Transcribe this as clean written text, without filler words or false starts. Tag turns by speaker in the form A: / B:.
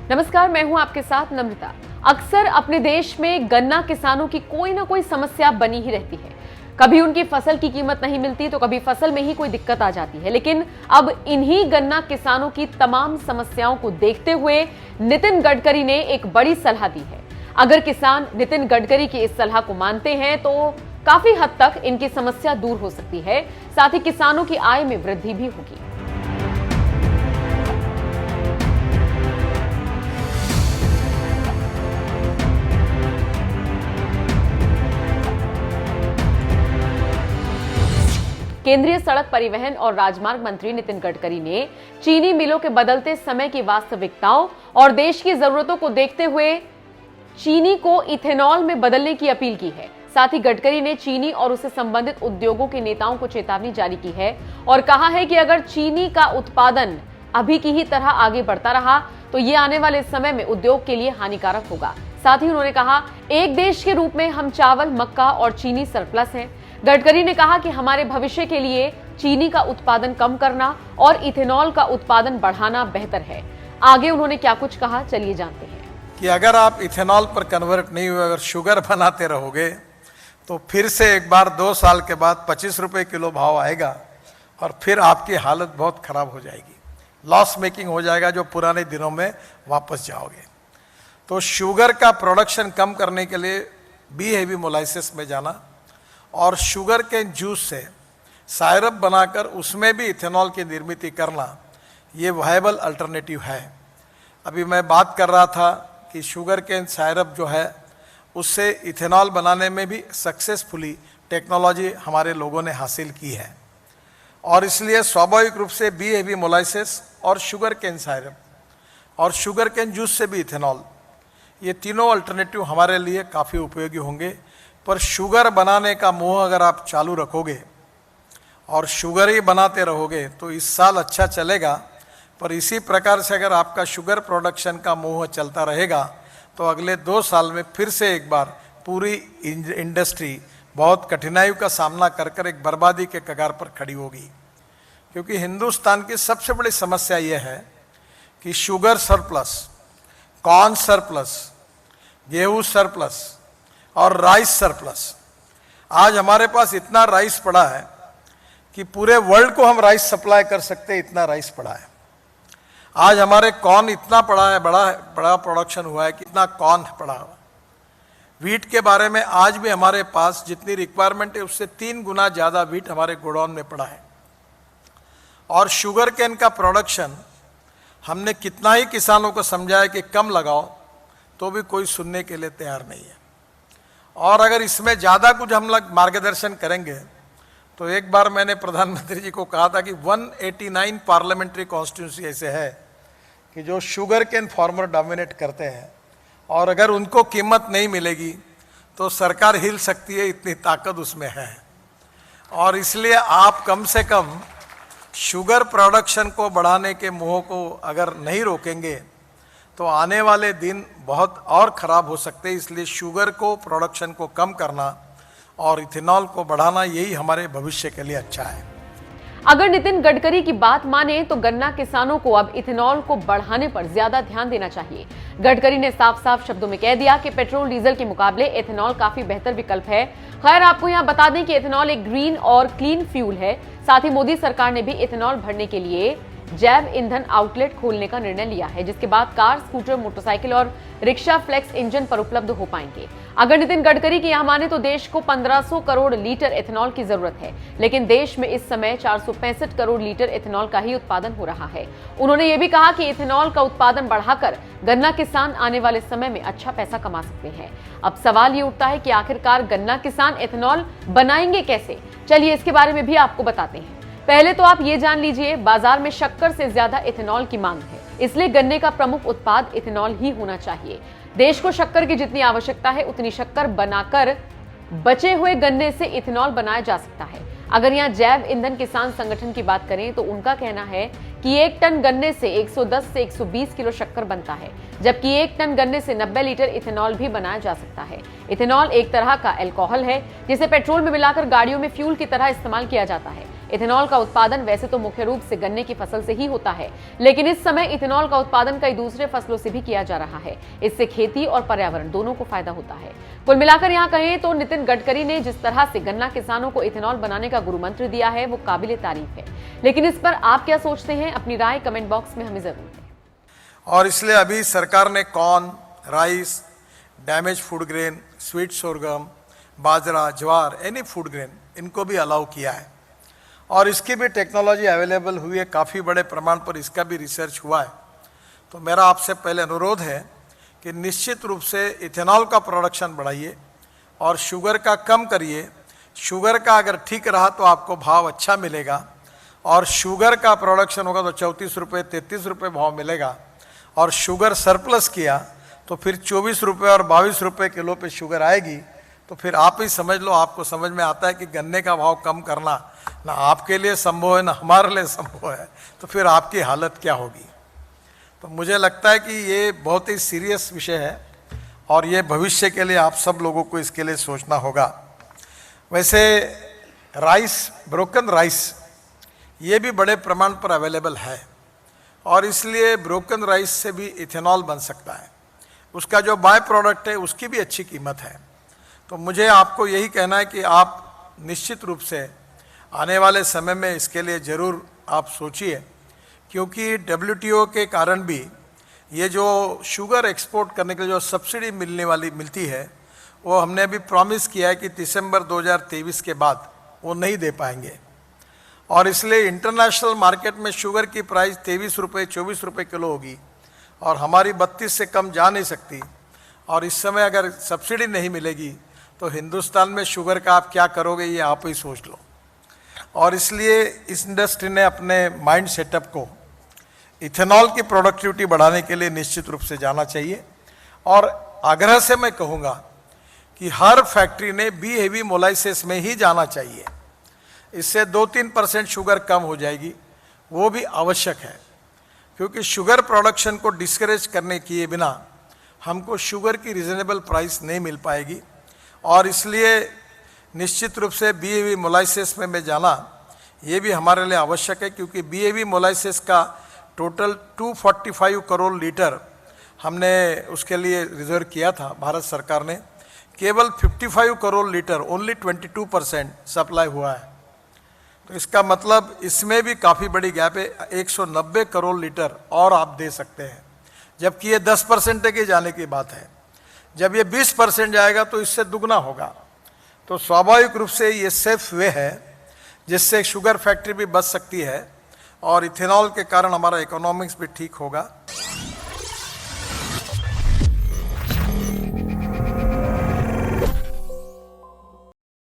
A: नमस्कार, मैं हूं आपके साथ नम्रता। अक्सर अपने देश में गन्ना किसानों की कोई ना कोई समस्या बनी ही रहती है। कभी उनकी फसल की कीमत नहीं मिलती तो कभी फसल में ही कोई दिक्कत आ जाती है। लेकिन अब इन्हीं गन्ना किसानों की तमाम समस्याओं को देखते हुए नितिन गडकरी ने एक बड़ी सलाह दी है। अगर किसान नितिन गडकरी की इस सलाह को मानते हैं तो काफी हद तक इनकी समस्या दूर हो सकती है, साथ ही किसानों की आय में वृद्धि भी होगी। केंद्रीय सड़क परिवहन और राजमार्ग मंत्री नितिन गडकरी ने चीनी मिलों के बदलते समय की वास्तविकताओं और देश की जरूरतों को देखते हुए चीनी को इथेनॉल में बदलने की अपील की है। साथ ही गडकरी ने चीनी और उससे संबंधित उद्योगों के नेताओं को चेतावनी जारी की है और कहा है कि अगर चीनी का उत्पादन अभी की ही तरह आगे बढ़ता रहा तो ये आने वाले समय में उद्योग के लिए हानिकारक होगा। साथ ही उन्होंने कहा, एक देश के रूप में हम चावल, मक्का और चीनी सरप्लस हैं। गडकरी ने कहा कि हमारे भविष्य के लिए चीनी का उत्पादन कम करना और इथेनॉल का उत्पादन बढ़ाना बेहतर है। आगे उन्होंने क्या कुछ कहा, चलिए जानते हैं।
B: कि अगर आप इथेनॉल पर कन्वर्ट नहीं हुए, अगर शुगर बनाते रहोगे तो फिर से एक बार 2 साल के बाद 25 रुपए किलो भाव आएगा और फिर आपकी हालत बहुत खराब हो जाएगी, लॉस मेकिंग हो जाएगा, जो पुराने दिनों में वापस जाओगे। तो शुगर का प्रोडक्शन कम करने के लिए बी हेवी मोलाइसिस में जाना और शुगर के जूस से सायरप बनाकर उसमें भी इथेनॉल की निर्मित करना, ये वायबल अल्टरनेटिव है। अभी मैं बात कर रहा था कि शुगर केन सायरप जो है उससे इथेनॉल बनाने में भी सक्सेसफुली टेक्नोलॉजी हमारे लोगों ने हासिल की है और इसलिए स्वाभाविक रूप से बी हेवी मोलाइसिस और शुगर केन सायरप और शुगर केन जूस से भी इथेनॉल, ये तीनों अल्टरनेटिव हमारे लिए काफ़ी उपयोगी होंगे। पर शुगर बनाने का मोह अगर आप चालू रखोगे और शुगर ही बनाते रहोगे तो इस साल अच्छा चलेगा, पर इसी प्रकार से अगर आपका शुगर प्रोडक्शन का मोह चलता रहेगा तो अगले 2 साल में फिर से एक बार पूरी इंडस्ट्री बहुत कठिनाइयों का सामना कर एक बर्बादी के कगार पर खड़ी होगी। क्योंकि हिंदुस्तान की सबसे बड़ी समस्या यह है कि शुगर सरप्लस, कॉर्न सरप्लस, गेहूँ सरप्लस और राइस सरप्लस। आज हमारे पास इतना राइस पड़ा है कि पूरे वर्ल्ड को हम राइस सप्लाई कर सकते हैं, इतना राइस पड़ा है। आज हमारे कॉर्न इतना पड़ा है, बड़ा प्रोडक्शन हुआ है कि इतना कॉर्न पड़ा हुआ। वीट के बारे में आज भी हमारे पास जितनी रिक्वायरमेंट है उससे 3 गुना ज़्यादा वीट हमारे गोडाउन में पड़ा है। और शुगर केन का प्रोडक्शन हमने कितना ही किसानों को समझाया कि कम लगाओ तो भी कोई सुनने के लिए तैयार नहीं है। और अगर इसमें ज़्यादा कुछ हम लोग मार्गदर्शन करेंगे तो एक बार मैंने प्रधानमंत्री जी को कहा था कि 189 पार्लियामेंट्री कॉन्स्टिट्यूंसी ऐसे है कि जो शुगर केन फार्मर डोमिनेट करते हैं और अगर उनको कीमत नहीं मिलेगी तो सरकार हिल सकती है, इतनी ताकत उसमें है। और इसलिए आप कम से कम शुगर प्रोडक्शन को बढ़ाने के मोह को अगर नहीं रोकेंगे तो आने वाले दिन बहुत और ख़राब हो सकते हैं। इसलिए शुगर को प्रोडक्शन को कम करना और इथेनॉल को बढ़ाना, यही हमारे भविष्य के लिए अच्छा है।
A: अगर नितिन गडकरी की बात माने तो गन्ना किसानों को अब इथेनॉल को बढ़ाने पर ज्यादा ध्यान देना चाहिए। गडकरी ने साफ साफ शब्दों में कह दिया कि पेट्रोल डीजल के मुकाबले इथेनॉल काफी बेहतर विकल्प है। खैर, आपको यहां बता दें कि इथेनॉल एक ग्रीन और क्लीन फ्यूल है। साथ ही मोदी सरकार ने भी इथेनॉल भरने के लिए जैव ईंधन आउटलेट खोलने का निर्णय लिया है, जिसके बाद कार, स्कूटर, मोटरसाइकिल और रिक्शा फ्लेक्स इंजन पर उपलब्ध हो पाएंगे। अगर नितिन गडकरी की यह माने तो देश को 1500 करोड़ लीटर इथेनॉल की जरूरत है, लेकिन देश में इस समय 465 करोड़ लीटर इथेनॉल का ही उत्पादन हो रहा है। उन्होंने ये भी कहा कि इथेनॉल का उत्पादन बढ़ाकर गन्ना किसान आने वाले समय में अच्छा पैसा कमा सकते हैं। अब सवाल ये उठता है कि आखिरकार गन्ना किसान इथेनॉल बनाएंगे कैसे? चलिए इसके बारे में भी आपको बताते हैं। पहले तो आप ये जान लीजिए, बाजार में शक्कर से ज्यादा इथेनॉल की मांग है, इसलिए गन्ने का प्रमुख उत्पाद इथेनॉल ही होना चाहिए। देश को शक्कर की जितनी आवश्यकता है उतनी शक्कर बनाकर बचे हुए गन्ने से इथेनॉल बनाया जा सकता है। अगर यहाँ जैव ईंधन किसान संगठन की बात करें तो उनका कहना है कि 1 टन गन्ने से 110 से 120 किलो शक्कर बनता है, जबकि 1 टन गन्ने से 90 लीटर इथेनॉल भी बनाया जा सकता है। इथेनॉल एक तरह का अल्कोहल है जिसे पेट्रोल में मिलाकर गाड़ियों में फ्यूल की तरह इस्तेमाल किया जाता है। इथेनॉल का उत्पादन वैसे तो मुख्य रूप से गन्ने की फसल से ही होता है, लेकिन इस समय इथेनॉल का उत्पादन कई दूसरे फसलों से भी किया जा रहा है। इससे खेती और पर्यावरण दोनों को फायदा होता है। कुल मिलाकर यहाँ कहें तो नितिन गडकरी ने जिस तरह से गन्ना किसानों को इथेनॉल बनाने का गुरु मंत्र दिया है वो काबिले तारीफ है। लेकिन इस पर आप क्या सोचते हैं? अपनी राय कमेंट बॉक्स में हमें जरूर दें।
B: और इसलिए अभी सरकार ने corn, rice, damage food grain, sweet sorghum, bajra, jowar, any food grain इनको भी अलाउ किया है और इसकी भी टेक्नोलॉजी अवेलेबल हुई है। काफ़ी बड़े प्रमाण पर इसका भी रिसर्च हुआ है। तो मेरा आपसे पहले अनुरोध है कि निश्चित रूप से इथेनॉल का प्रोडक्शन बढ़ाइए और शुगर का कम करिए। शुगर का अगर ठीक रहा तो आपको भाव अच्छा मिलेगा और शुगर का प्रोडक्शन होगा तो 34 रुपये 33 रुपये भाव मिलेगा और शुगर सरप्लस किया तो फिर 24 रुपये और 22 रुपये किलो पे शुगर आएगी। तो फिर आप ही समझ लो, आपको समझ में आता है कि गन्ने का भाव कम करना ना आपके लिए संभव है ना हमारे लिए संभव है, तो फिर आपकी हालत क्या होगी। तो मुझे लगता है कि ये बहुत ही सीरियस विषय है और ये भविष्य के लिए आप सब लोगों को इसके लिए सोचना होगा। वैसे राइस, ब्रोकन राइस, ये भी बड़े प्रमाण पर अवेलेबल है और इसलिए ब्रोकन राइस से भी इथेनॉल बन सकता है। उसका जो बाय प्रोडक्ट है उसकी भी अच्छी कीमत है। तो मुझे आपको यही कहना है कि आप निश्चित रूप से आने वाले समय में इसके लिए ज़रूर आप सोचिए, क्योंकि WTO के कारण भी ये जो शुगर एक्सपोर्ट करने के लिए जो सब्सिडी मिलती है वो हमने अभी प्रॉमिस किया है कि दिसंबर 2023 के बाद वो नहीं दे पाएंगे और इसलिए इंटरनेशनल मार्केट में शुगर की प्राइस 23 रुपये 24 रुपये किलो होगी और हमारी 32 से कम जा नहीं सकती। और इस समय अगर सब्सिडी नहीं मिलेगी तो हिंदुस्तान में शुगर का आप क्या करोगे, ये आप ही सोच लो। और इसलिए इस इंडस्ट्री ने अपने माइंड सेटअप को इथेनॉल की प्रोडक्टिविटी बढ़ाने के लिए निश्चित रूप से जाना चाहिए। और आग्रह से मैं कहूँगा कि हर फैक्ट्री ने बी हेवी मोलाइसिस में ही जाना चाहिए। इससे 2-3% शुगर कम हो जाएगी, वो भी आवश्यक है, क्योंकि शुगर प्रोडक्शन को डिस्करेज करने किए बिना हमको शुगर की रिजनेबल प्राइस नहीं मिल पाएगी। और इसलिए निश्चित रूप से BAV मोलाइसिस में जाना ये भी हमारे लिए आवश्यक है, क्योंकि BAV मोलाइसिस का टोटल 245 करोड़ लीटर हमने उसके लिए रिजर्व किया था भारत सरकार ने। केवल 55 करोड़ लीटर, ओनली 22% सप्लाई हुआ है। तो इसका मतलब इसमें भी काफ़ी बड़ी गैप है। 190 करोड़ लीटर और आप दे सकते हैं, जबकि ये 10% के जाने की बात है। जब ये 20% जाएगा तो इससे दुगना होगा। तो स्वाभाविक रूप से ये सेफ वे है जिससे शुगर फैक्ट्री भी बच सकती है और इथेनॉल के कारण हमारा इकोनॉमिक्स भी ठीक होगा।